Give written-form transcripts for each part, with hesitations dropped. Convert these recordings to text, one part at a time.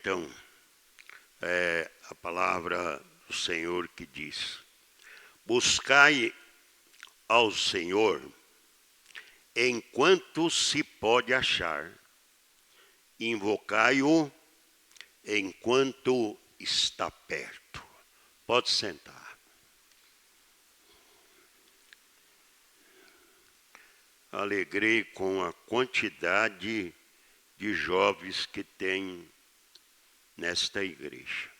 Então, é a palavra do Senhor que diz: buscai ao Senhor enquanto se pode achar, invocai-o enquanto está perto. Pode sentar. Alegrei com a quantidade de jovens que tem nesta igreja.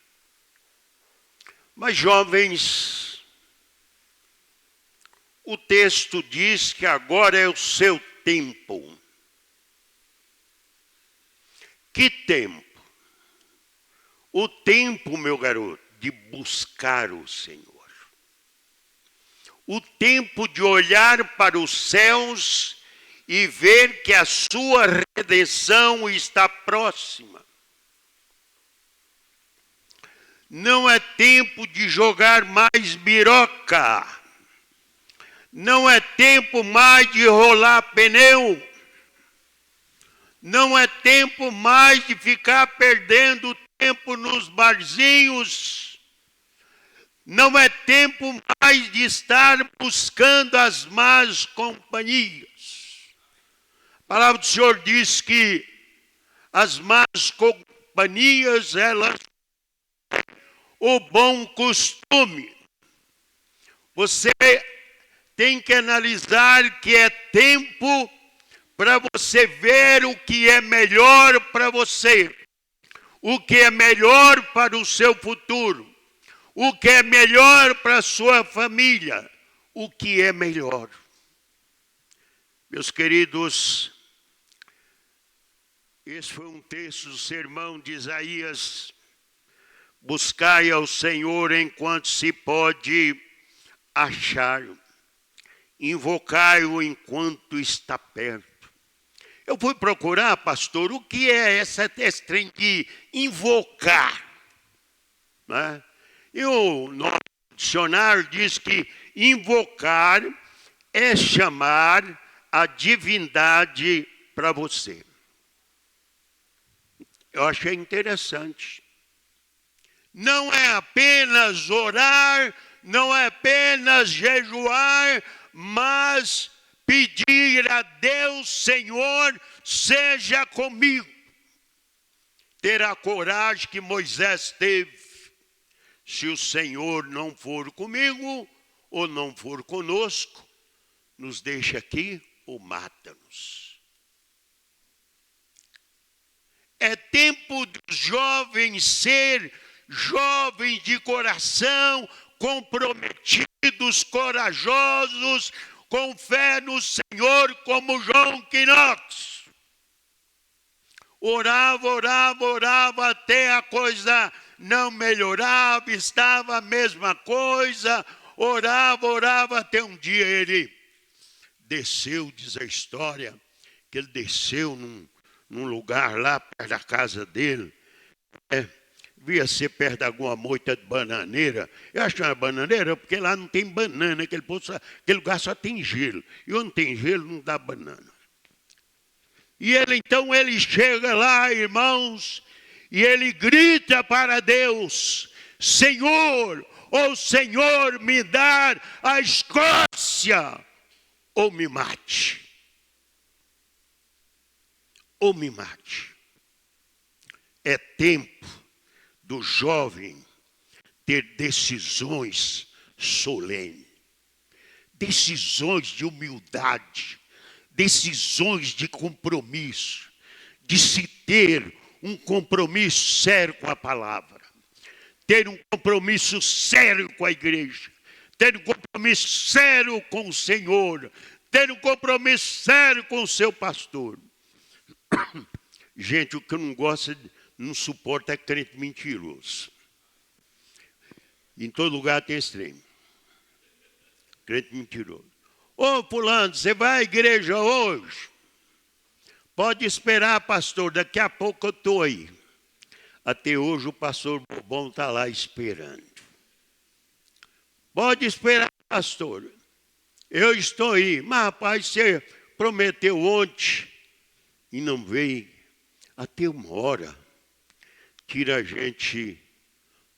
Mas jovens, o texto diz que agora é o seu tempo. Que tempo? O tempo, meu garoto, de buscar o Senhor. O tempo de olhar para os céus e ver que a sua redenção está próxima. Não é tempo de jogar mais biroca. Não é tempo mais de rolar pneu. Não é tempo mais de ficar perdendo tempo nos barzinhos. Não é tempo mais de estar buscando as más companhias. A palavra do Senhor diz que as más companhias, elas têm o bom costume. Você tem que analisar que é tempo para você ver o que é melhor para você, o que é melhor para o seu futuro, o que é melhor para a sua família, o que é melhor. Meus queridos, esse foi um texto do sermão de Isaías. Buscai ao Senhor enquanto se pode achar, invocai-o enquanto está perto. Eu fui procurar, pastor, o que é esse trem de invocar, né? E o nosso dicionário diz que invocar é chamar a divindade para você. Eu achei interessante. Não é apenas orar, não é apenas jejuar, mas pedir a Deus: Senhor, seja comigo. Ter a coragem que Moisés teve. Se o Senhor não for comigo, ou não for conosco, nos deixa aqui ou mata-nos. É tempo dos jovens ser jovens de coração, comprometidos, corajosos, com fé no Senhor, como João Quinox. Orava, até a coisa não melhorava, estava a mesma coisa. Orava, até um dia ele desceu, diz a história, que ele desceu num lugar lá perto da casa dele. Devia ser perto de alguma moita de bananeira. Eu acho que é bananeira porque lá não tem banana, aquele lugar só tem gelo. E onde tem gelo não dá banana. E então ele chega lá, irmãos, e ele grita para Deus: Senhor, ó Senhor, me dá a Escócia, ou me mate. Ou me mate. É tempo do jovem ter decisões solenes, decisões de humildade, decisões de compromisso, de se ter um compromisso sério com a palavra, ter um compromisso sério com a igreja, ter um compromisso sério com o Senhor, ter um compromisso sério com o seu pastor. Gente, o que eu não gosto, não suporta é crente mentiroso. Em todo lugar tem esse trem. Crente mentiroso. Ô fulano, você vai à igreja hoje? Pode esperar, pastor, daqui a pouco eu estou aí. Até hoje o pastor Bobão está lá esperando. Pode esperar, pastor. Eu estou aí. Mas, rapaz, você prometeu ontem e não veio. Até uma hora. tira a gente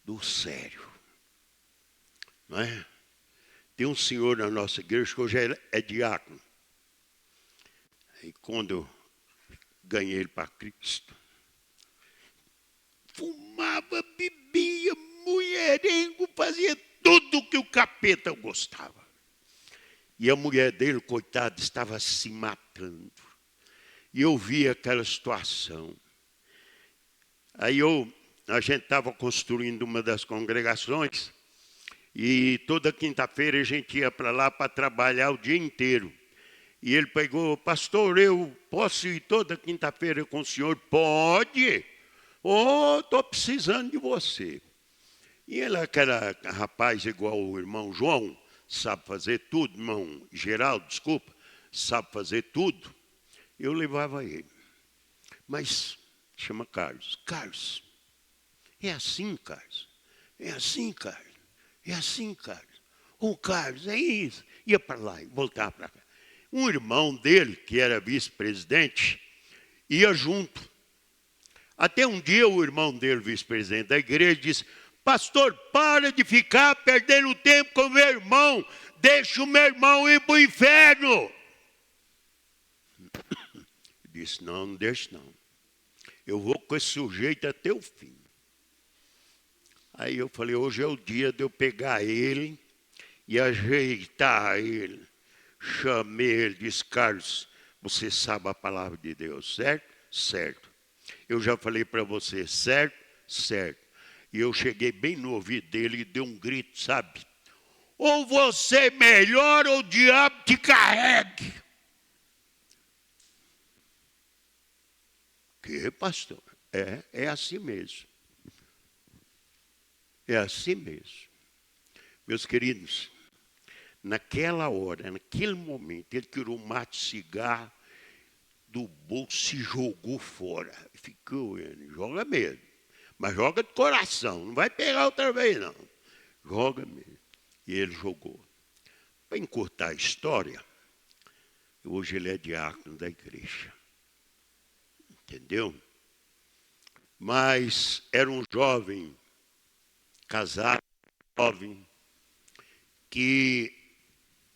do sério, não é? Tem um senhor na nossa igreja que hoje é diácono. E quando eu ganhei ele para Cristo, fumava, bebia, mulherengo, fazia tudo que o capeta gostava. E a mulher dele, coitada, estava se matando. E eu vi aquela situação. Aí a gente estava construindo uma das congregações e toda quinta-feira a gente ia para lá para trabalhar o dia inteiro. E ele pegou: pastor, eu posso ir toda quinta-feira com o senhor? Pode. Estou precisando de você. E ele, aquele rapaz igual o irmão João, sabe fazer tudo, irmão Geraldo, desculpa, sabe fazer tudo. Eu levava ele. Mas chama Carlos. Carlos, é assim, Carlos. É assim, Carlos. É assim, Carlos. Carlos, é isso. Ia para lá e voltava para cá. Um irmão dele, que era vice-presidente, ia junto. Até um dia o irmão dele, vice-presidente da igreja, disse: pastor, para de ficar perdendo tempo com o meu irmão. Deixa o meu irmão ir para o inferno. Eu disse: não deixa não. Eu vou com esse sujeito até o fim. Aí eu falei: hoje é o dia de eu pegar ele e ajeitar ele. Chamei ele, disse: Carlos, você sabe a palavra de Deus, certo? Certo. Eu já falei para você, certo? Certo. E eu cheguei bem no ouvido dele e dei um grito, sabe? Ou você melhora ou o diabo te carregue. Que, pastor? É assim mesmo. É assim mesmo. Meus queridos, naquela hora, naquele momento, ele tirou um maço de cigarro do bolso e jogou fora. Ficou, joga mesmo. Mas joga de coração, não vai pegar outra vez, não. Joga mesmo. E ele jogou. Para encurtar a história, hoje ele é diácono da igreja. Entendeu? Mas era um jovem, casado, jovem, que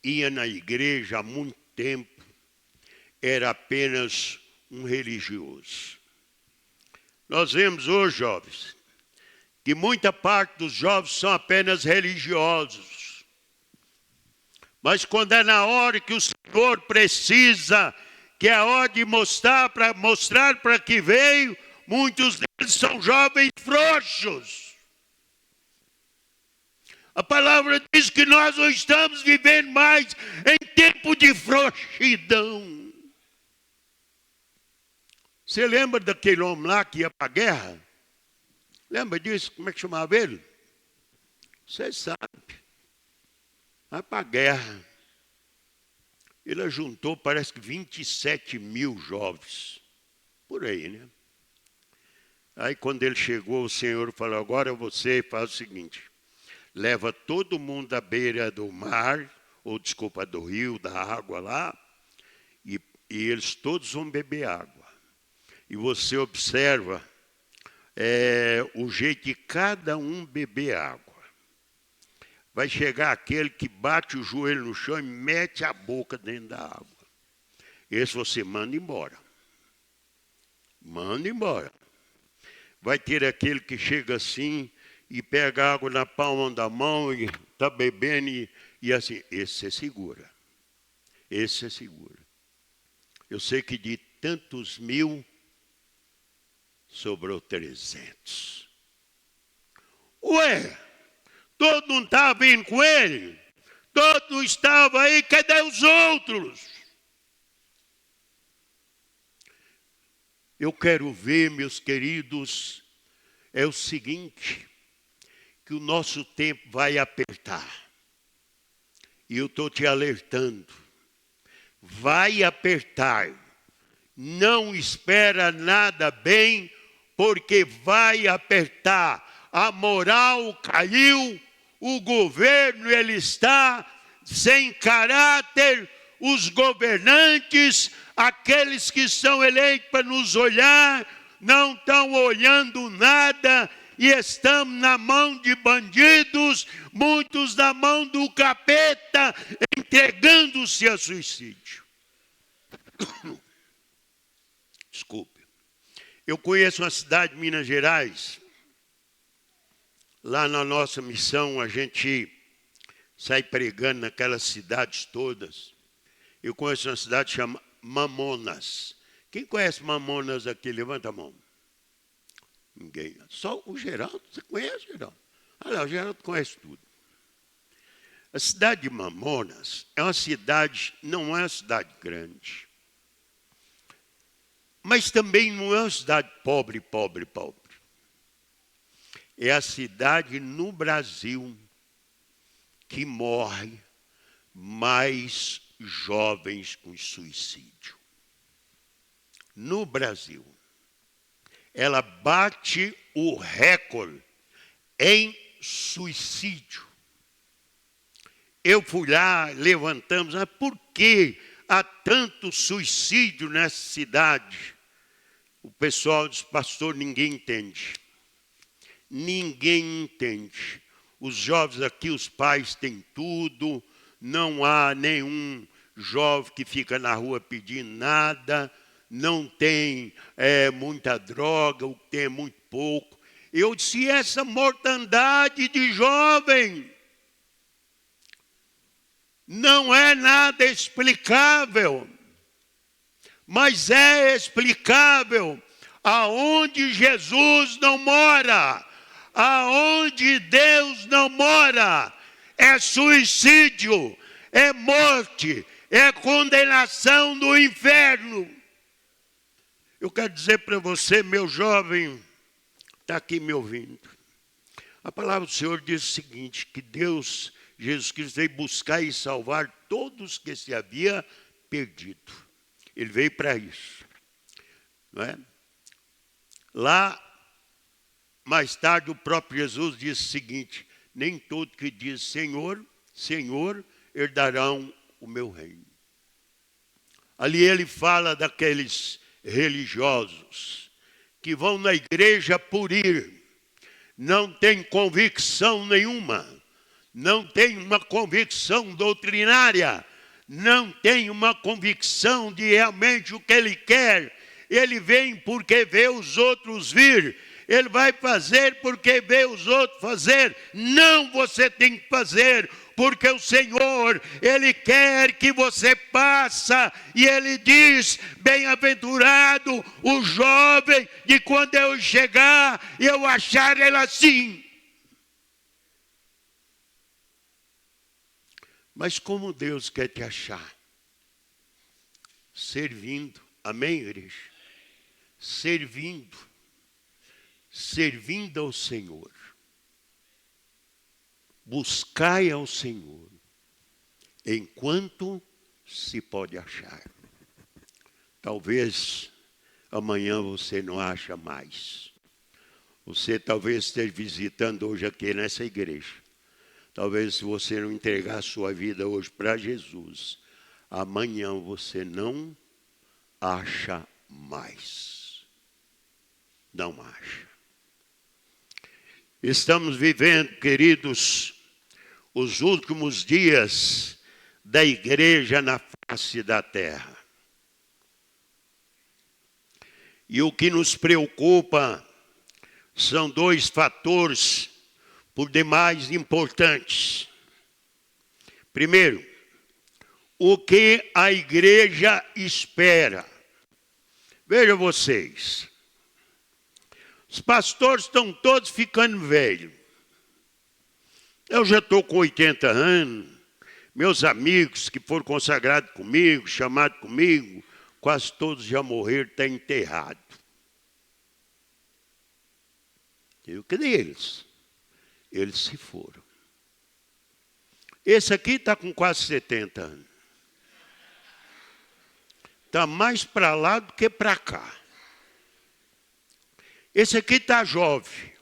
ia na igreja há muito tempo, era apenas um religioso. Nós vemos hoje, jovens, que muita parte dos jovens são apenas religiosos. Mas quando é na hora que o Senhor precisa, que é a hora de mostrar para que veio, muitos deles são jovens frouxos. A palavra diz que nós não estamos vivendo mais em tempo de frouxidão. Você lembra daquele homem lá que ia para a guerra? Lembra disso? Como é que chamava ele? Você sabe. Vai para a guerra. Ele ajuntou, parece que 27 mil jovens. Por aí, né? Aí quando ele chegou, o Senhor falou: agora você faz o seguinte: leva todo mundo à beira do mar, ou desculpa, do rio, da água lá, e eles todos vão beber água. E você observa o jeito de cada um beber água. Vai chegar aquele que bate o joelho no chão e mete a boca dentro da água. Esse você manda embora. Manda embora. Vai ter aquele que chega assim e pega água na palma da mão e está bebendo e assim. Esse você segura. Esse você segura. Eu sei que de tantos mil, sobrou 300. Ué, todo mundo estava vindo com ele? Todo estava aí, cadê os outros? Eu quero ver, meus queridos, é o seguinte, que o nosso tempo vai apertar. E eu estou te alertando. Vai apertar. Não espera nada bem, porque vai apertar. A moral caiu, o governo ele está sem caráter, os governantes, aqueles que são eleitos para nos olhar, não estão olhando nada e estamos na mão de bandidos, muitos na mão do capeta, entregando-se a suicídio. Desculpe. Eu conheço uma cidade de Minas Gerais. Lá na nossa missão, a gente sai pregando naquelas cidades todas. Eu conheço uma cidade chamada Mamonas. Quem conhece Mamonas aqui? Levanta a mão. Ninguém. Só o Geraldo. Você conhece, Geraldo? Ah, não, o Geraldo conhece tudo. A cidade de Mamonas é uma cidade, não é uma cidade grande. Mas também não é uma cidade pobre. É a cidade no Brasil que morre mais jovens com suicídio. No Brasil. Ela bate o recorde em suicídio. Eu fui lá, levantamos, mas por que há tanto suicídio nessa cidade? O pessoal diz, pastor, ninguém entende. Ninguém entende. Os jovens aqui, os pais têm tudo, não há nenhum jovem que fica na rua pedindo nada, não tem muita droga, o que tem é muito pouco. Eu disse, essa mortandade de jovem não é nada explicável, mas é explicável aonde Jesus não mora. Aonde Deus não mora, é suicídio, é morte, é condenação do inferno. Eu quero dizer para você, meu jovem, está aqui me ouvindo. A palavra do Senhor diz o seguinte, que Deus, Jesus Cristo, veio buscar e salvar todos que se havia perdido. Ele veio para isso. Não é? Lá, mais tarde, o próprio Jesus disse o seguinte, nem todo que diz Senhor, Senhor, herdarão o meu reino. Ali ele fala daqueles religiosos que vão na igreja por ir, não tem convicção nenhuma, não tem uma convicção doutrinária, não tem uma convicção de realmente o que ele quer. Ele vem porque vê os outros vir. Ele vai fazer porque vê os outros fazer. Não, você tem que fazer, porque o Senhor, Ele quer que você passe. E Ele diz, bem-aventurado o jovem, de quando eu chegar, eu achar ele assim. Mas como Deus quer te achar? Servindo. Amém, igreja? Servindo ao Senhor. Buscai ao Senhor, enquanto se pode achar. Talvez amanhã você não acha mais. Você talvez esteja visitando hoje aqui nessa igreja. Talvez se você não entregar a sua vida hoje para Jesus, amanhã você não acha mais. Não acha. Estamos vivendo, queridos, os últimos dias da igreja na face da terra. E o que nos preocupa são dois fatores por demais importantes. Primeiro, o que a igreja espera. Vejam vocês. Os pastores estão todos ficando velhos. Eu já estou com 80 anos. Meus amigos que foram consagrados comigo, chamados comigo, quase todos já morreram, estão enterrados. E cadê eles? Eles se foram. Esse aqui está com quase 70 anos. Está mais para lá do que para cá. Esse aqui está jovem.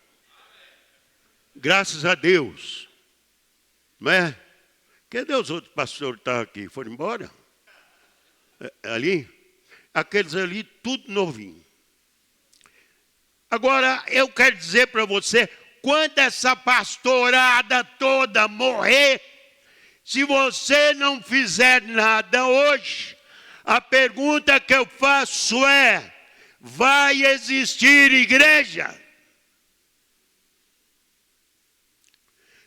Graças a Deus. Não é? Cadê os outros pastores que estavam aqui? Foram embora? Ali? Aqueles ali, tudo novinho. Agora, eu quero dizer para você, quando essa pastorada toda morrer, se você não fizer nada hoje, a pergunta que eu faço é: vai existir igreja?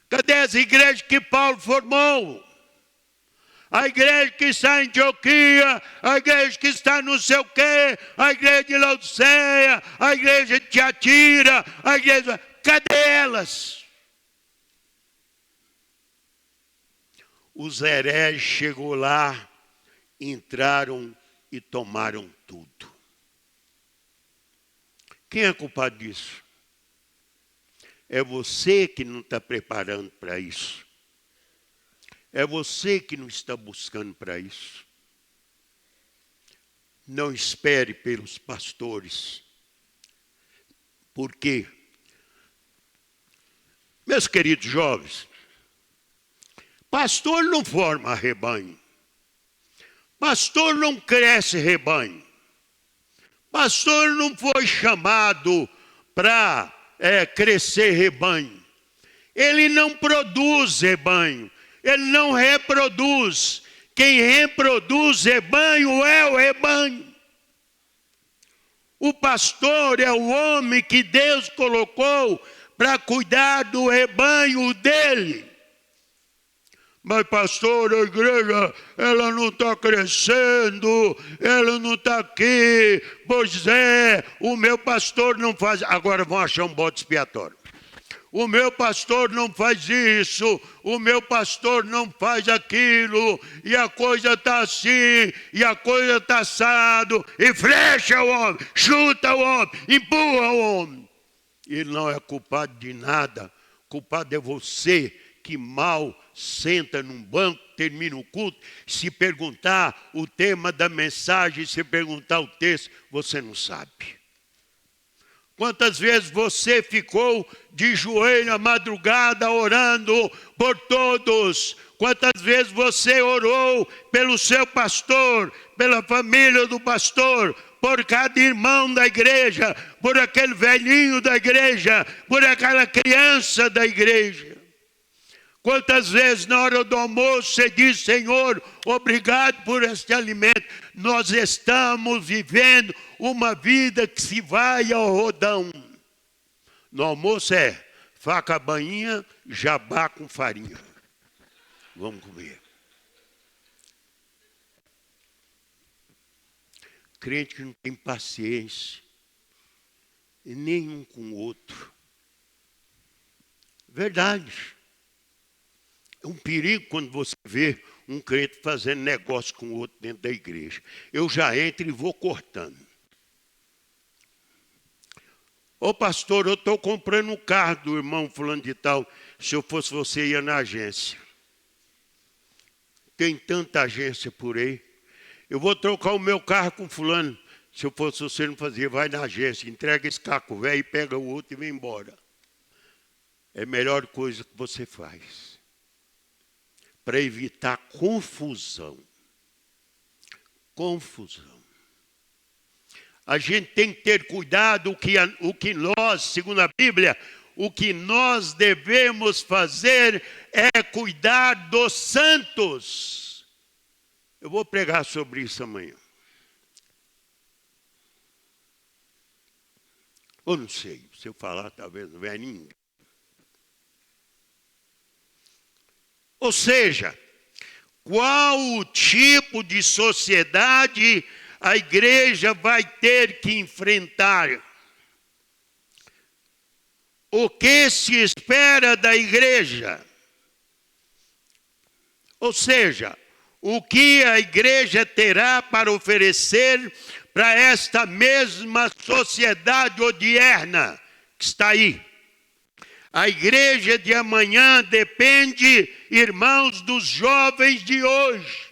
Cadê as igrejas que Paulo formou? A igreja que está em Antioquia, a igreja que está não sei o quê, a igreja de Laodiceia, a igreja de Tiatira, a igreja... Cadê elas? Os hereges chegou lá, entraram e tomaram tudo. Quem é culpado disso? É você que não está preparando para isso. É você que não está buscando para isso. Não espere pelos pastores. Por quê? Meus queridos jovens, pastor não forma rebanho. Pastor não cresce rebanho. Pastor não foi chamado para crescer rebanho. Ele não produz rebanho. Ele não reproduz. Quem reproduz rebanho é o rebanho. O pastor é o homem que Deus colocou para cuidar do rebanho dele. Mas pastor, a igreja, ela não está crescendo, ela não está aqui. Pois é, o meu pastor não faz... Agora vão achar um bode expiatório. O meu pastor não faz isso, o meu pastor não faz aquilo, e a coisa está assim, e a coisa está assado, e flecha o homem, chuta o homem, empurra o homem. Ele não é culpado de nada, culpado é você que mal senta num banco, termina o culto, se perguntar o tema da mensagem, se perguntar o texto, você não sabe. Quantas vezes você ficou de joelho à madrugada orando por todos? Quantas vezes você orou pelo seu pastor, pela família do pastor, por cada irmão da igreja, por aquele velhinho da igreja, por aquela criança da igreja? Quantas vezes na hora do almoço você diz: Senhor, obrigado por este alimento. Nós estamos vivendo uma vida que se vai ao rodão. No almoço é faca bainha, jabá com farinha. Vamos comer. Crente que não tem paciência, e nenhum com o outro. Verdade. É um perigo quando você vê um crente fazendo negócio com o outro dentro da igreja. Eu já entro e vou cortando. Ô pastor, eu estou comprando um carro do irmão fulano de tal. Se eu fosse você, ia na agência. Tem tanta agência por aí. Eu vou trocar o meu carro com fulano. Se eu fosse você, não fazia. Vai na agência, entrega esse caco velho, pega o outro e vem embora. É a melhor coisa que você faz. Para evitar confusão. Confusão. A gente tem que ter cuidado o que nós, segundo a Bíblia, o que nós devemos fazer é cuidar dos santos. Eu vou pregar sobre isso amanhã. Ou não sei, se eu falar talvez não venha ninguém. Ou seja, qual o tipo de sociedade a igreja vai ter que enfrentar? O que se espera da igreja? Ou seja, o que a igreja terá para oferecer para esta mesma sociedade odierna que está aí? A igreja de amanhã depende, irmãos, dos jovens de hoje.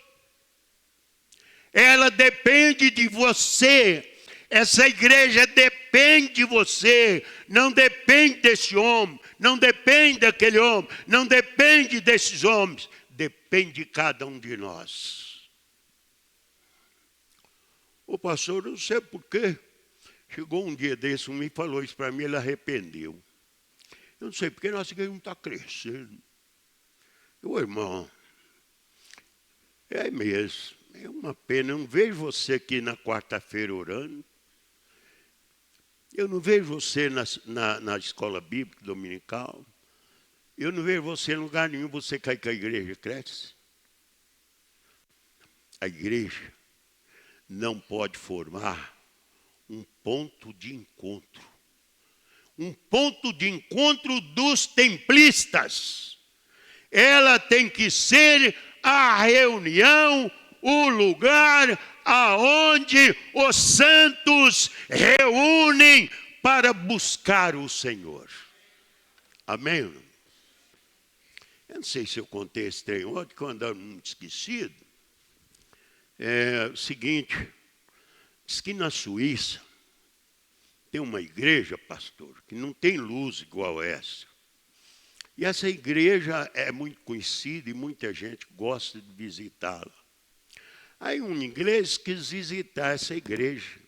Ela depende de você. Essa igreja depende de você. Não depende desse homem, não depende daquele homem, não depende desses homens. Depende de cada um de nós. Ô pastor, eu não sei por quê. Chegou um dia desse, um me falou isso para mim, ele arrependeu. Eu não sei porque nossa igreja não está crescendo. Eu, irmão, é mesmo, é uma pena. Eu não vejo você aqui na quarta-feira orando. Eu não vejo você na escola bíblica dominical. Eu não vejo você em lugar nenhum. Você quer que a igreja cresce? A igreja não pode formar um ponto de encontro. Um ponto de encontro dos templistas. Ela tem que ser a reunião, o lugar aonde os santos reúnem para buscar o Senhor. Amém? Eu não sei se eu contei esse trem ontem, que eu andava muito esquecido. É o seguinte, diz que na Suíça tem uma igreja, pastor, que não tem luz igual essa. E essa igreja é muito conhecida e muita gente gosta de visitá-la. Aí um inglês quis visitar essa igreja.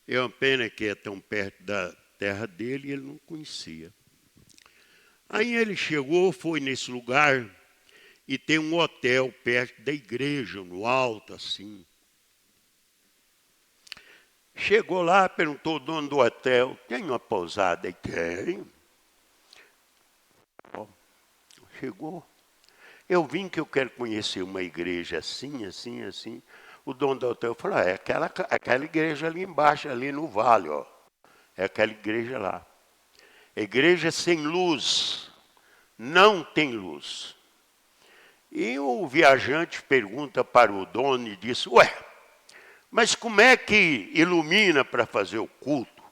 É uma pena que é tão perto da terra dele e ele não conhecia. Aí ele chegou, foi nesse lugar e tem um hotel perto da igreja, no alto assim. Chegou lá, perguntou ao dono do hotel, tem uma pousada aí? Tem. Chegou. Eu vim que eu quero conhecer uma igreja assim, assim, assim. O dono do hotel falou, é aquela igreja ali embaixo, ali no vale, ó. É aquela igreja lá. Igreja sem luz. Não tem luz. E o viajante pergunta para o dono e diz, ué, mas como é que ilumina para fazer o culto?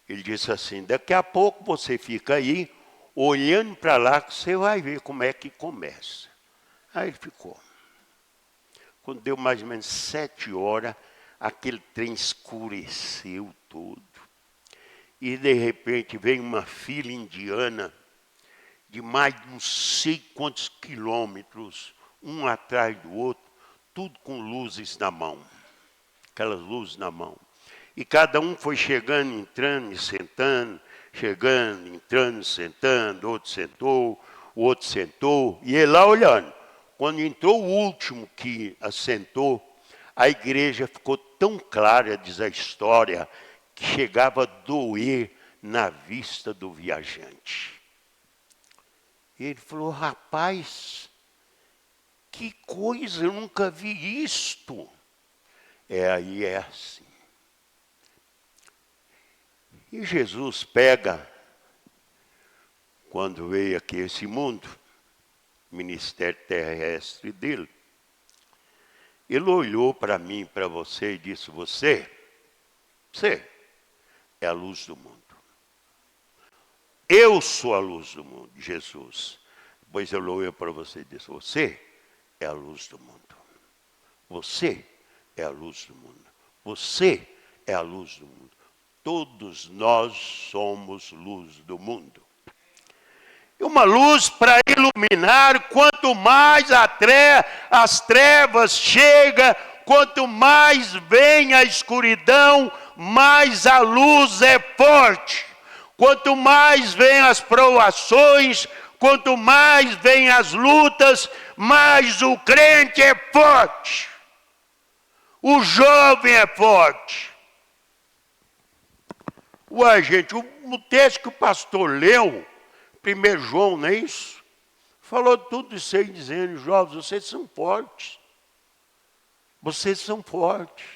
Ele disse assim, daqui a pouco você fica aí, olhando para lá, que você vai ver como é que começa. Aí ele ficou. Quando deu mais ou menos 7 horas, aquele trem escureceu todo. E de repente veio uma fila indiana de mais de não sei quantos quilômetros, um atrás do outro, tudo com luzes na mão. Aquelas luzes na mão. E cada um foi chegando, entrando e sentando, chegando, entrando, sentando, outro sentou, o outro sentou, e ele lá olhando. Quando entrou o último que assentou, a igreja ficou tão clara, diz a história, que chegava a doer na vista do viajante. E ele falou, rapaz, que coisa, eu nunca vi isto. Aí é assim. E Jesus pega, quando veio aqui esse mundo, ministério terrestre dele, ele olhou para mim, para você e disse, você é a luz do mundo. Eu sou a luz do mundo, Jesus. Depois ele olhou para você e disse, você é a luz do mundo. Você é a luz do mundo. Você é a luz do mundo. Todos nós somos luz do mundo. E uma luz para iluminar, quanto mais as trevas chegam, quanto mais vem a escuridão, mais a luz é forte. Quanto mais vem as provações, quanto mais vem as lutas, mais o crente é forte. O jovem é forte. Ué, gente, o texto que o pastor leu, 1 João, não é isso? Falou tudo isso aí, dizendo, jovens, vocês são fortes. Vocês são fortes.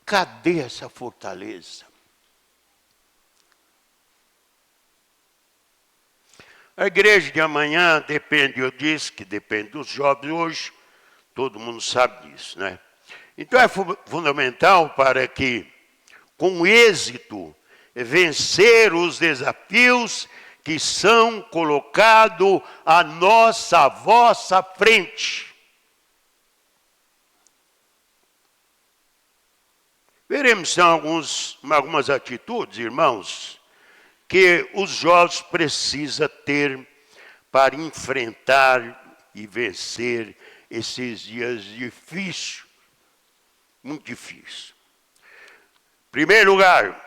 Cadê essa fortaleza? A igreja de amanhã depende, eu disse que depende dos jovens hoje, todo mundo sabe disso, né? Então é fundamental para que, com êxito, vencer os desafios que são colocados à vossa frente. Veremos então algumas atitudes, irmãos, que os jovens precisam ter para enfrentar e vencer esses dias difíceis, muito difíceis. Primeiro lugar,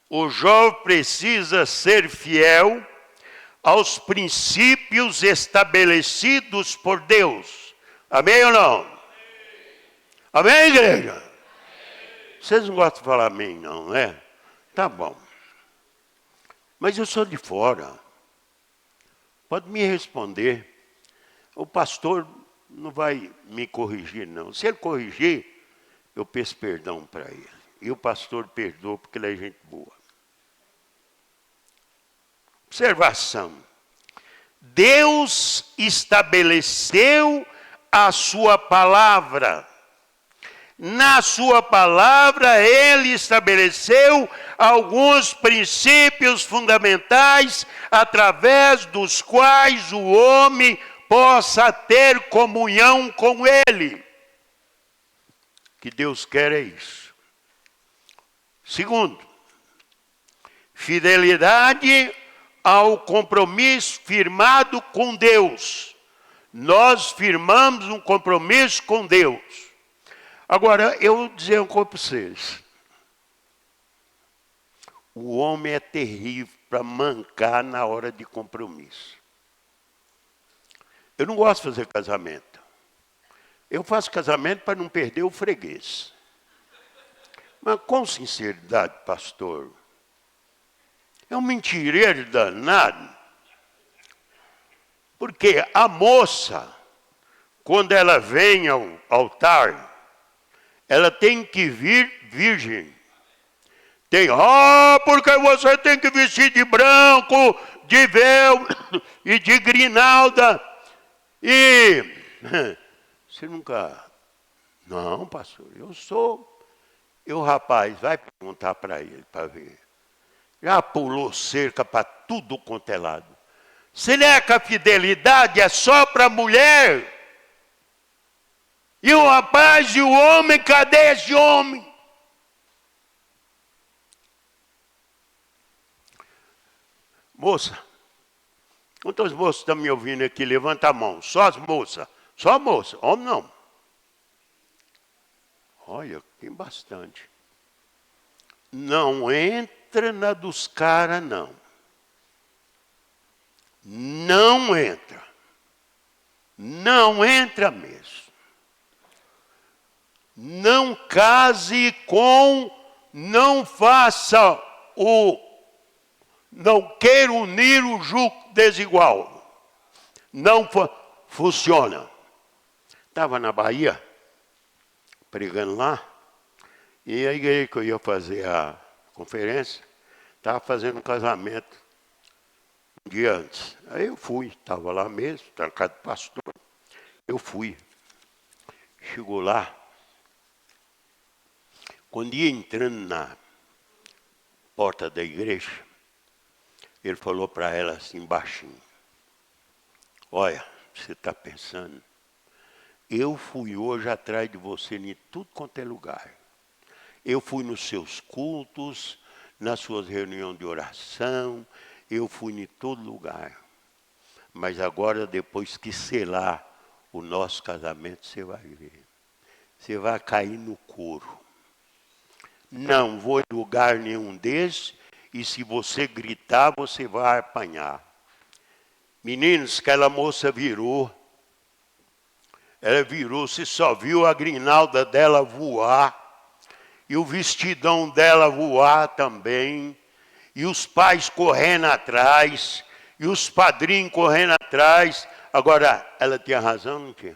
o jovem precisa ser fiel aos princípios estabelecidos por Deus. Amém ou não? Amém, igreja? Vocês não gostam de falar amém, não, né? Tá bom. Mas eu sou de fora. Pode me responder. O pastor não vai me corrigir, não. Se ele corrigir, eu peço perdão para ele. E o pastor perdoa porque ele é gente boa. Observação. Deus estabeleceu a sua palavra. Na sua palavra, ele estabeleceu alguns princípios fundamentais através dos quais o homem possa ter comunhão com ele. O que Deus quer é isso. Segundo, fidelidade ao compromisso firmado com Deus. Nós firmamos um compromisso com Deus. Agora, eu vou dizer uma coisa para vocês. O homem é terrível para mancar na hora de compromisso. Eu não gosto de fazer casamento. Eu faço casamento para não perder o freguês. Mas com sinceridade, pastor, é um mentireiro danado. Porque a moça, quando ela vem ao altar, ela tem que vir virgem. Porque você tem que vestir de branco, de véu e de grinalda. E você nunca... Não, pastor, eu sou... rapaz, vai perguntar para ele, para ver. Já pulou cerca para tudo quanto é lado. Será que a fidelidade é só para a mulher? E o rapaz e o homem, cadê esse homem? Moça, quantas moças estão me ouvindo aqui? Levanta a mão. Só as moças. Só a moça. Homem não. Olha, tem bastante. Não entra na dos caras, não. Não entra. Não entra mesmo. Não case com, não faça não queira unir o jugo desigual. Não funciona. Estava na Bahia, pregando lá, e a igreja que eu ia fazer a conferência, estava fazendo um casamento um dia antes. Aí eu fui, estava lá mesmo, trancado do pastor. Eu fui. Chegou lá. Quando ia entrando na porta da igreja, ele falou para ela assim baixinho: olha, você está pensando, eu fui hoje atrás de você em tudo quanto é lugar. Eu fui nos seus cultos, nas suas reuniões de oração, eu fui em todo lugar. Mas agora, depois que selar o nosso casamento, você vai ver. Você vai cair no couro. Não vou em lugar nenhum desses, e se você gritar, você vai apanhar. Meninos, aquela moça virou. Ela virou, você só viu a grinalda dela voar, e o vestidão dela voar também, e os pais correndo atrás, e os padrinhos correndo atrás. Agora, ela tinha razão, não tinha?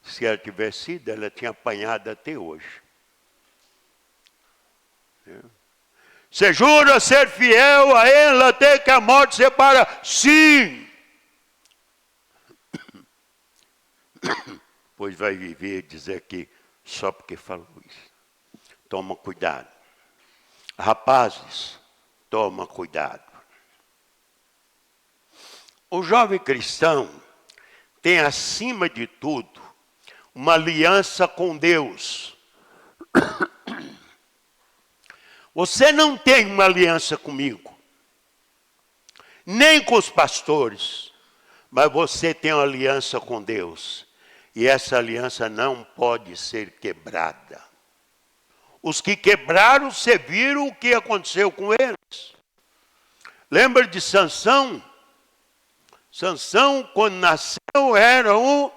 Se ela tivesse sido, ela tinha apanhado até hoje. Você jura ser fiel a ela até que a morte separa? Sim! Pois vai viver e dizer que só porque falou isso. Toma cuidado. Rapazes, toma cuidado. O jovem cristão tem, acima de tudo, uma aliança com Deus. Você não tem uma aliança comigo, nem com os pastores, mas você tem uma aliança com Deus. E essa aliança não pode ser quebrada. Os que quebraram, você viram o que aconteceu com eles. Lembra de Sansão? Sansão, quando nasceu, era um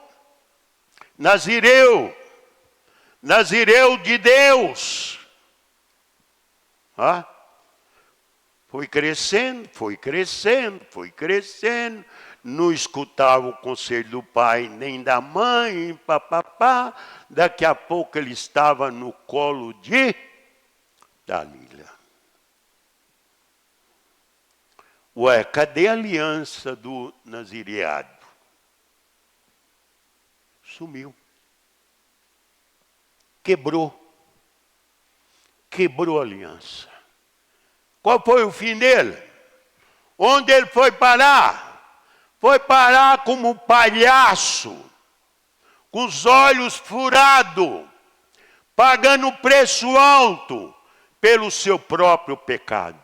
nazireu. Nazireu de Deus. Foi crescendo, foi crescendo, foi crescendo. Não escutava o conselho do pai nem da mãe, papapá. Daqui a pouco ele estava no colo de Dalila. Ué, cadê a aliança do nazireado? Sumiu. Quebrou a aliança. Qual foi o fim dele? Onde ele foi parar? Foi parar como palhaço, com os olhos furados, pagando preço alto pelo seu próprio pecado.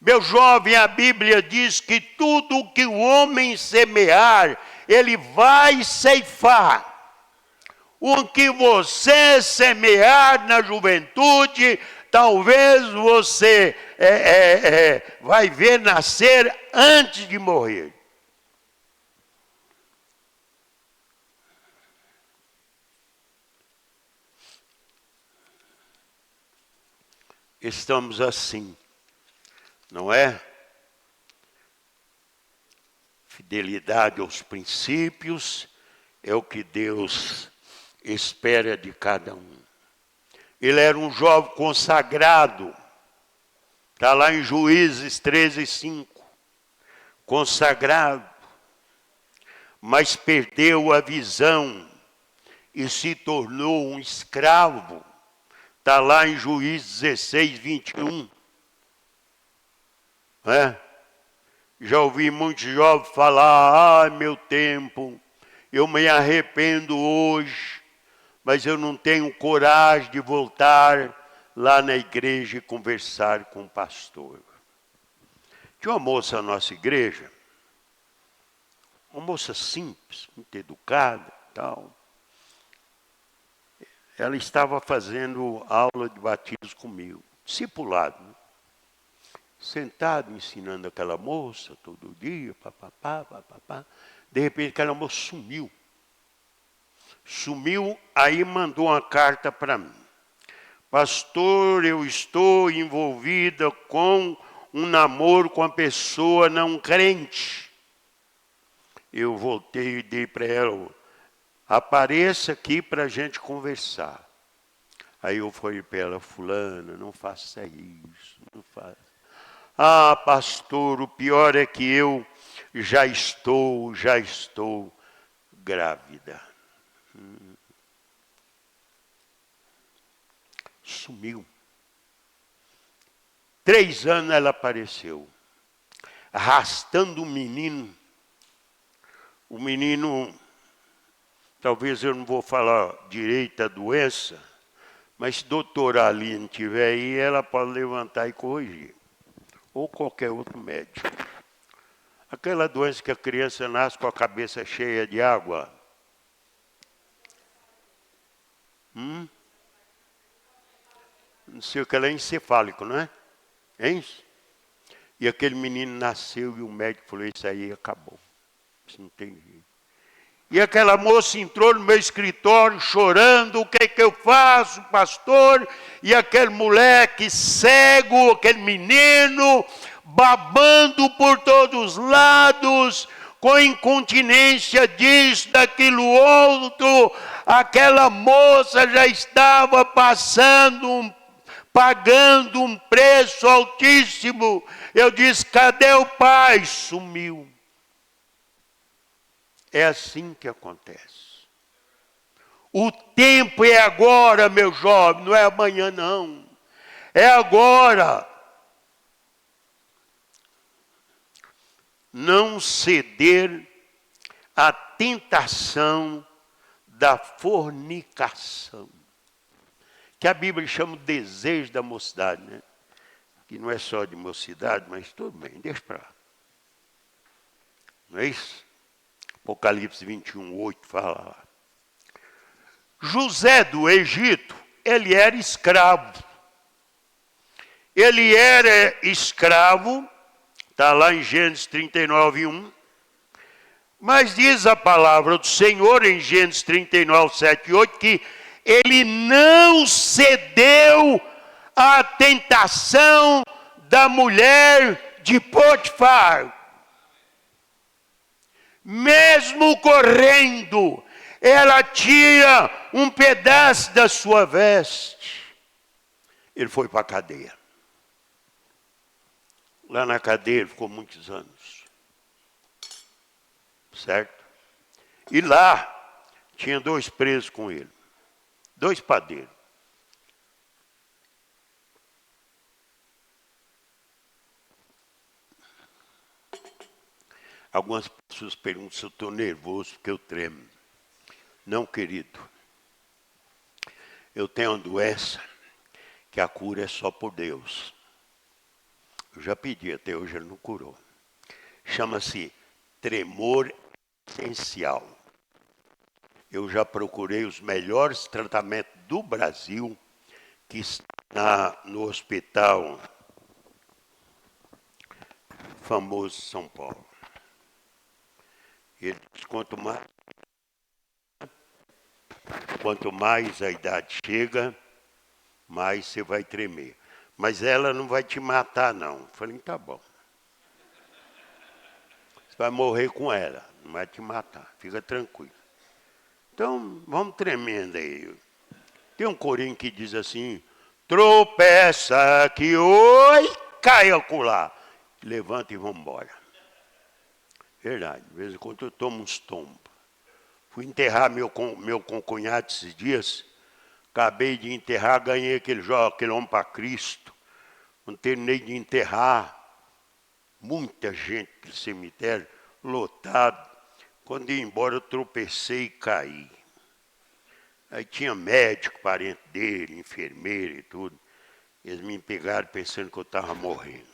Meu jovem, a Bíblia diz que tudo que o homem semear, ele vai ceifar. O que você semear na juventude, talvez você vai ver nascer antes de morrer. Estamos assim, não é? Fidelidade aos princípios é o que Deus espera de cada um. Ele era um jovem consagrado. Está lá em Juízes 13:5. Consagrado. Mas perdeu a visão e se tornou um escravo. Está lá em Juízes 16:21. Já ouvi muitos jovens falar, meu tempo, eu me arrependo hoje, mas eu não tenho coragem de voltar lá na igreja e conversar com o pastor. Tinha uma moça na nossa igreja, uma moça simples, muito educada e tal. Ela estava fazendo aula de batismo comigo, discipulado, né? Sentado, ensinando aquela moça todo dia, papapá, papapá. De repente aquela moça sumiu. Sumiu, aí mandou uma carta para mim. Pastor, eu estou envolvida com um namoro com uma pessoa não crente. Eu voltei e dei para ela, apareça aqui para a gente conversar. Aí eu falei para ela, fulana, não faça isso, não faça. Ah, pastor, o pior é que eu já estou grávida. Sumiu. 3 anos ela apareceu, arrastando um menino. O menino, talvez eu não vou falar direito a doença, mas se a doutora Aline estiver aí, ela pode levantar e corrigir. Ou qualquer outro médico. Aquela doença que a criança nasce com a cabeça cheia de água. Não sei o que, ela é encefálico, não é? Hein? E aquele menino nasceu e o médico falou, isso aí acabou. Isso não tem jeito. E aquela moça entrou no meu escritório chorando, o que é que eu faço, pastor? E aquele moleque cego, aquele menino, babando por todos os lados, com incontinência disso, daquilo outro. Aquela moça já estava pagando um preço altíssimo. Eu disse, cadê o pai? Sumiu. É assim que acontece. O tempo é agora, meu jovem, não é amanhã não. É agora. Não ceder à tentação da fornicação. Que a Bíblia chama de desejo da mocidade, né? Que não é só de mocidade, mas tudo bem, deixa para lá. Não é isso? Apocalipse 21:8 fala lá. José do Egito ele era escravo. Ele era escravo, está lá em Gênesis 39, 1. Mas diz a palavra do Senhor em Gênesis 39, 7 e 8, que ele não cedeu à tentação da mulher de Potifar. Mesmo correndo, ela tira um pedaço da sua veste. Ele foi para a cadeia. Lá na cadeia ele ficou muitos anos. Certo? E lá tinha 2 presos com ele. 2 padeiros. Algumas pessoas perguntam se eu estou nervoso porque eu tremo. Não, querido. Eu tenho uma doença que a cura é só por Deus. Eu já pedi, até hoje ele não curou. Chama-se tremor essencial. Eu já procurei os melhores tratamentos do Brasil, que está no hospital famoso São Paulo. Ele diz, quanto mais a idade chega, mais você vai tremer. Mas ela não vai te matar, não. Eu falei, tá bom. Você vai morrer com ela, não vai te matar. Fica tranquilo. Então, vamos tremendo aí. Tem um corinho que diz assim, tropeça que oi, cai acolá. Levanta e vamos embora. Verdade, de vez em quando eu tomo uns tombos. Fui enterrar meu concunhado esses dias. Acabei de enterrar, ganhei aquele homem para Cristo. Quando terminei de enterrar, muita gente no cemitério, lotado. Quando ia embora, eu tropecei e caí. Aí tinha médico, parente dele, enfermeiro e tudo. Eles me pegaram pensando que eu estava morrendo.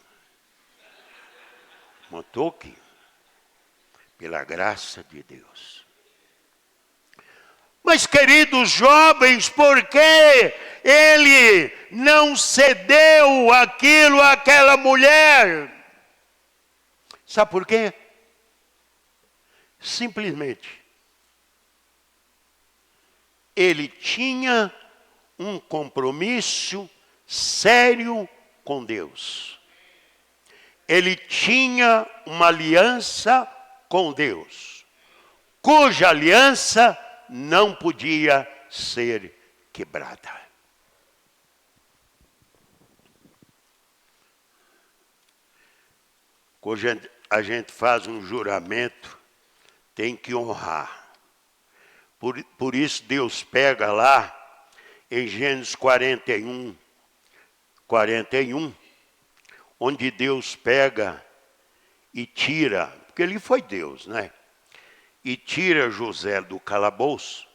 Mas estou aqui. Pela graça de Deus. Mas, queridos jovens, por que ele não cedeu aquilo àquela mulher? Sabe por quê? Simplesmente, ele tinha um compromisso sério com Deus. Ele tinha uma aliança com Deus, cuja aliança não podia ser quebrada. Quando a gente faz um juramento, tem que honrar. Por isso Deus pega lá, em Gênesis 41, onde Deus pega e tira, porque ele foi Deus, né? E tira José do calabouço,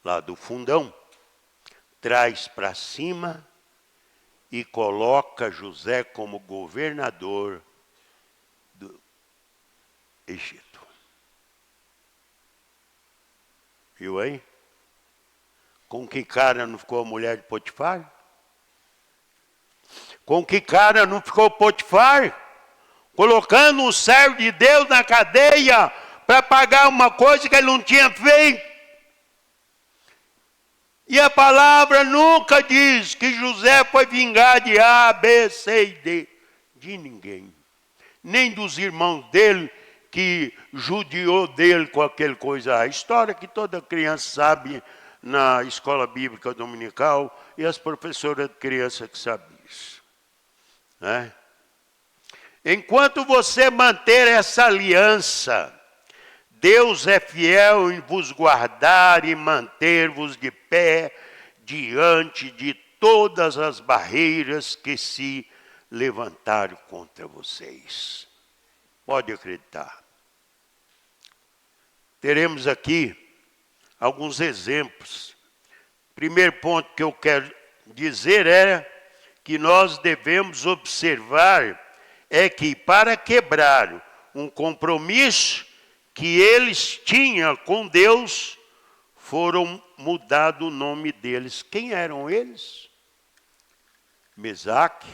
lá do fundão, traz para cima e coloca José como governador do Egito. Viu aí? Com que cara não ficou a mulher de Potifar? Com que cara não ficou Potifar? Colocando um servo de Deus na cadeia para pagar uma coisa que ele não tinha feito. E a palavra nunca diz que José foi vingar de A, B, C e D. De ninguém. Nem dos irmãos dele que judiou dele com aquela coisa. A história que toda criança sabe na escola bíblica dominical e as professoras de criança que sabem isso. Né? Enquanto você manter essa aliança, Deus é fiel em vos guardar e manter-vos de pé diante de todas as barreiras que se levantaram contra vocês. Pode acreditar. Teremos aqui alguns exemplos. Primeiro ponto que eu quero dizer é que nós devemos observar é que para quebrar um compromisso que eles tinham com Deus, foram mudado o nome deles. Quem eram eles? Mesaque,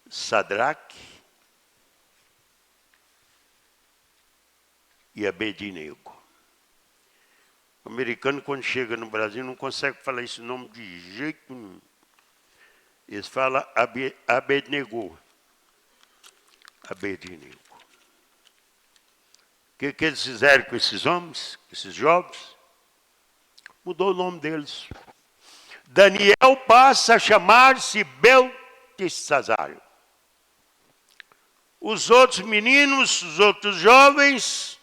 Sadraque e Abednego. O americano, quando chega no Brasil, não consegue falar esse nome de jeito nenhum. Eles falam Abednego. Abednego. O que eles fizeram com esses homens, esses jovens? Mudou o nome deles. Daniel passa a chamar-se Beltesazar. Os outros meninos, os outros jovens,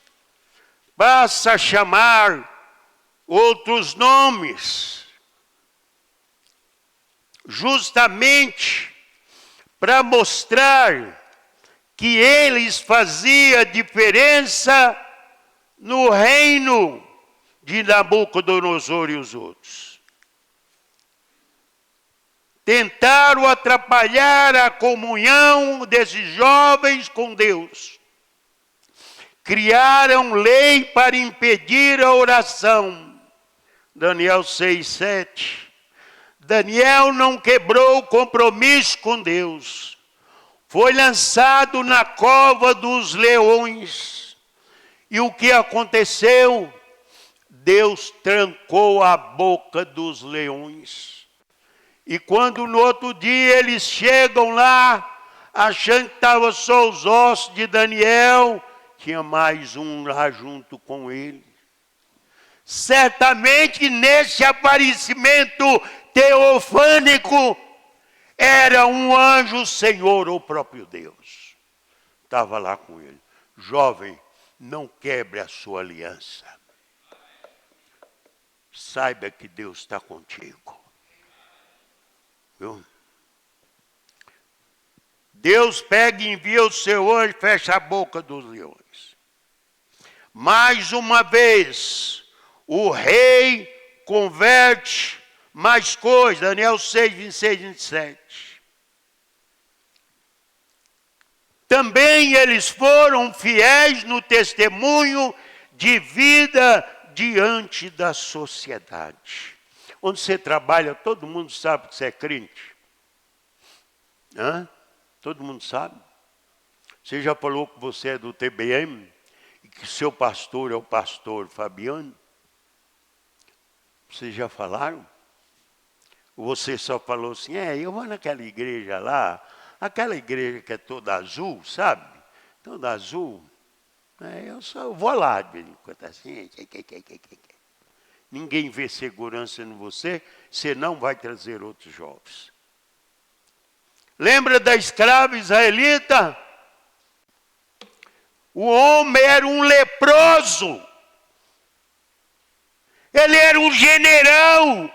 passam a chamar outros nomes. Justamente para mostrar que eles faziam diferença no reino de Nabucodonosor e os outros. Tentaram atrapalhar a comunhão desses jovens com Deus. Criaram lei para impedir a oração. Daniel 6, 7. Daniel não quebrou o compromisso com Deus. Foi lançado na cova dos leões. E o que aconteceu? Deus trancou a boca dos leões. E quando no outro dia eles chegam lá, achando que estavam só os ossos de Daniel, tinha mais um lá junto com ele. Certamente nesse aparecimento teofânico, era um anjo Senhor, o próprio Deus. Estava lá com ele. Jovem, não quebre a sua aliança. Saiba que Deus está contigo. Viu? Deus pega e envia o seu anjo e fecha a boca dos leões. Mais uma vez, o rei converte mais coisas. Daniel 6, 26, 27. Também eles foram fiéis no testemunho de vida diante da sociedade. Onde você trabalha, todo mundo sabe que você é crente. Hã? Todo mundo sabe. Você já falou que você é do TBM e que seu pastor é o pastor Fabiano? Vocês já falaram? Ou você só falou assim, eu vou naquela igreja lá, aquela igreja que é toda azul, sabe? Toda azul. Eu vou lá de vez em quando assim. Ninguém vê segurança em você, você não vai trazer outros jovens. Lembra da escrava israelita? O homem era um leproso. Ele era um general.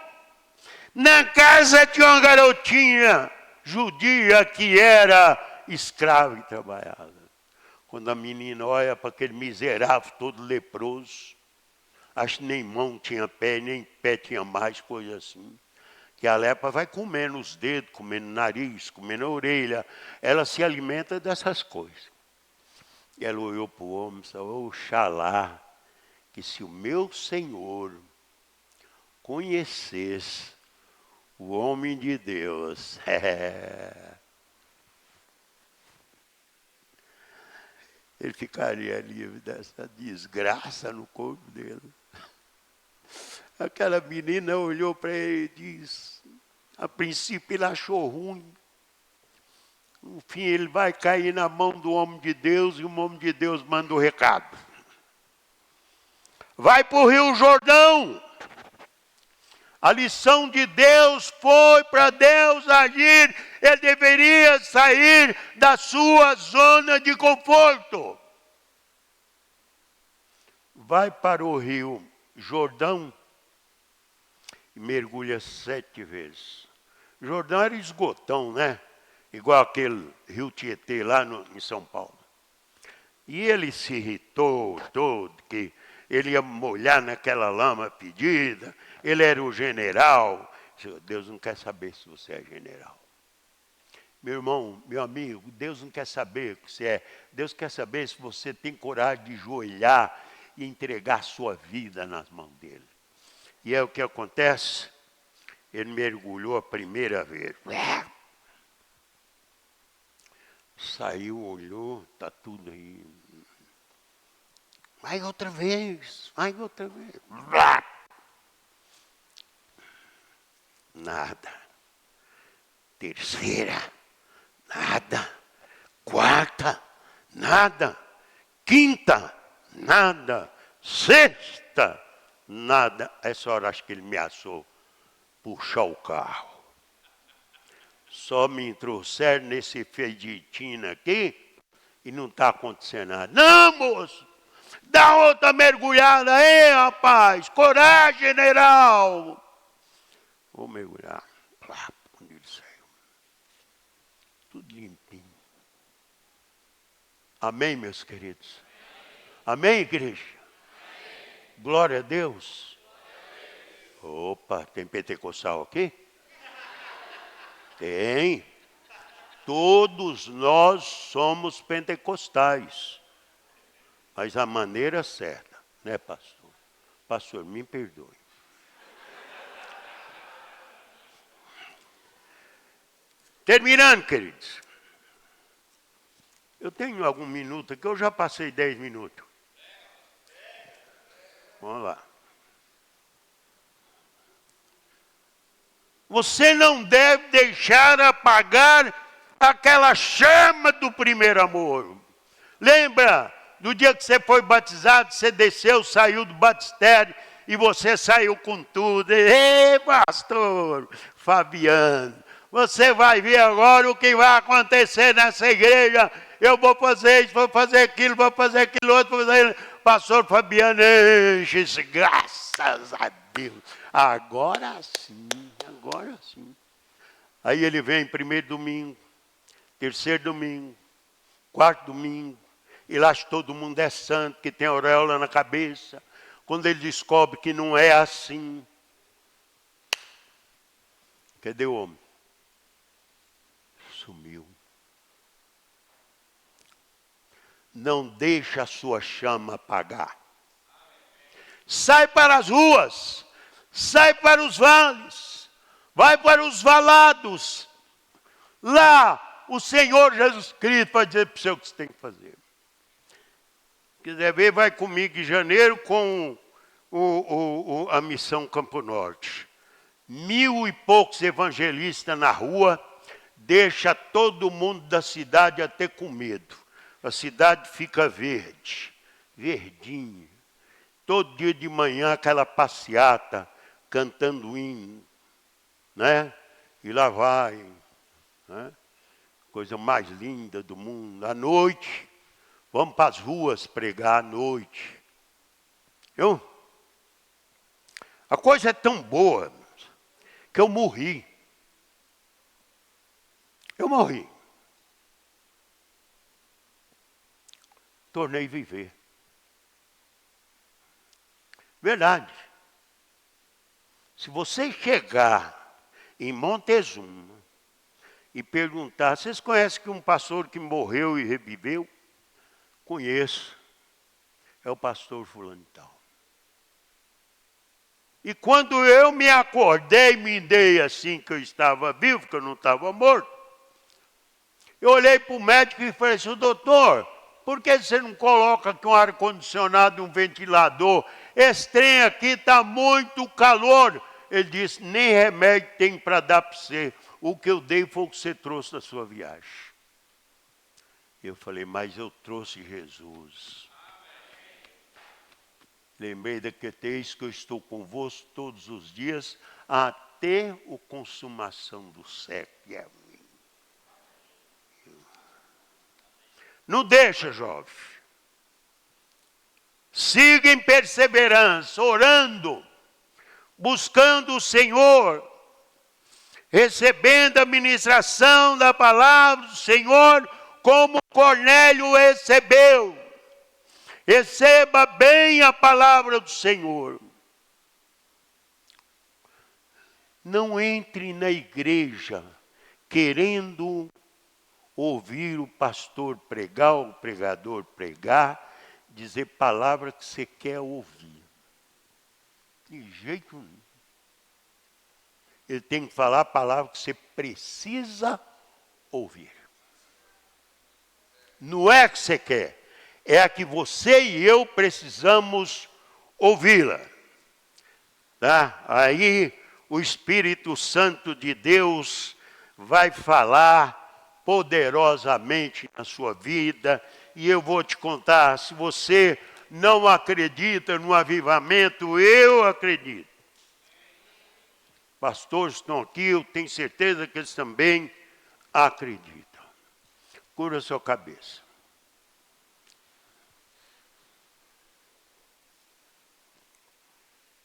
Na casa tinha uma garotinha judia que era escrava e trabalhava. Quando a menina olha para aquele miserável todo leproso, acho que nem mão tinha pé, nem pé tinha mais, coisa assim. Que a lepra vai comendo os dedos, comendo o nariz, comendo a orelha. Ela se alimenta dessas coisas. E ela olhou para o homem e disse, oxalá, que se o meu Senhor conhecesse o homem de Deus, ele ficaria livre dessa desgraça no corpo dele. Aquela menina olhou para ele e disse, a princípio ele achou ruim. No fim ele vai cair na mão do homem de Deus e o homem de Deus manda o recado. Vai para o Rio Jordão. A lição de Deus foi para Deus agir. Ele deveria sair da sua zona de conforto. Vai para o Rio Jordão e mergulha 7 vezes. Jordão era esgotão, né? Igual aquele rio Tietê lá em São Paulo. E ele se irritou todo, que ele ia molhar naquela lama pedida. Ele era o general. Deus não quer saber se você é general. Meu irmão, meu amigo, Deus não quer saber o que você é. Deus quer saber se você tem coragem de joelhar e entregar a sua vida nas mãos dele. E é o que acontece. Ele mergulhou a primeira vez. Saiu, olhou, está tudo aí. Vai outra vez, vai outra vez. Nada. Terceira, nada. Quarta, nada. Quinta, nada. Sexta, nada. Essa hora acho que ele me ameaçou puxar o carro. Só me trouxeram nesse feditinho aqui e não está acontecendo nada. Não, moço, dá outra mergulhada aí, rapaz. Coragem, general. Vou mergulhar. Plá, quando ele saiu. Tudo limpinho. Amém, meus queridos? Amém, igreja? Glória a Deus. Opa, tem pentecostal aqui? Tem. Todos nós somos pentecostais. Mas a maneira certa, né, pastor? Pastor, me perdoe. Terminando, queridos. Eu tenho algum minuto aqui, eu já passei 10 minutos. Vamos lá. Você não deve deixar apagar aquela chama do primeiro amor. Lembra do dia que você foi batizado, você desceu, saiu do batistério e você saiu com tudo. Ei, pastor Fabiano, você vai ver agora o que vai acontecer nessa igreja. Eu vou fazer isso, vou fazer aquilo, vou fazer aquilo outro. Vou fazer... Pastor Fabiano, enche-se, graças a Deus. Agora sim, agora sim. Aí ele vem primeiro domingo, terceiro domingo, quarto domingo. Ele acha que todo mundo é santo, que tem auréola na cabeça. Quando ele descobre que não é assim. Cadê o homem? Sumiu. Não deixa a sua chama apagar. Sai para as ruas, sai para os vales, vai para os valados. Lá o Senhor Jesus Cristo vai dizer para você o que você tem que fazer. Quiser ver, vai comigo em janeiro com a missão Campo Norte. 1000 e poucos evangelistas na rua, deixa todo mundo da cidade até com medo. A cidade fica verde, verdinha. Todo dia de manhã aquela passeata, cantando hino, né? E lá vai, né? Coisa mais linda do mundo. À noite, vamos para as ruas pregar à noite. Viu? A coisa é tão boa que eu morri. Eu morri. Tornei viver. Verdade. Se você chegar em Montezuma e perguntar, vocês conhecem que um pastor que morreu e reviveu? Conheço. É o pastor fulano e tal. E quando eu me acordei, me dei assim que eu estava vivo, que eu não estava morto, eu olhei para o médico e falei assim, doutor, por que você não coloca aqui um ar-condicionado, um ventilador? Esse trem aqui está muito calor. Ele disse, nem remédio tem para dar para você. O que eu dei foi o que você trouxe da sua viagem. Eu falei, mas eu trouxe Jesus. Lembrei daquele texto que eu estou convosco todos os dias, até a consumação do século. Não deixa, jovem. Siga em perseverança, orando, buscando o Senhor, recebendo a ministração da palavra do Senhor, como Cornélio recebeu. Receba bem a palavra do Senhor. Não entre na igreja querendo ouvir o pastor pregar, o pregador pregar, dizer palavra que você quer ouvir. De jeito nenhum. Ele tem que falar a palavra que você precisa ouvir. Não é a que você quer, é a que você e eu precisamos ouvi-la. Tá? Aí o Espírito Santo de Deus vai falar poderosamente na sua vida. E eu vou te contar, se você não acredita no avivamento, eu acredito. Pastores estão aqui, eu tenho certeza que eles também acreditam. Cura a sua cabeça.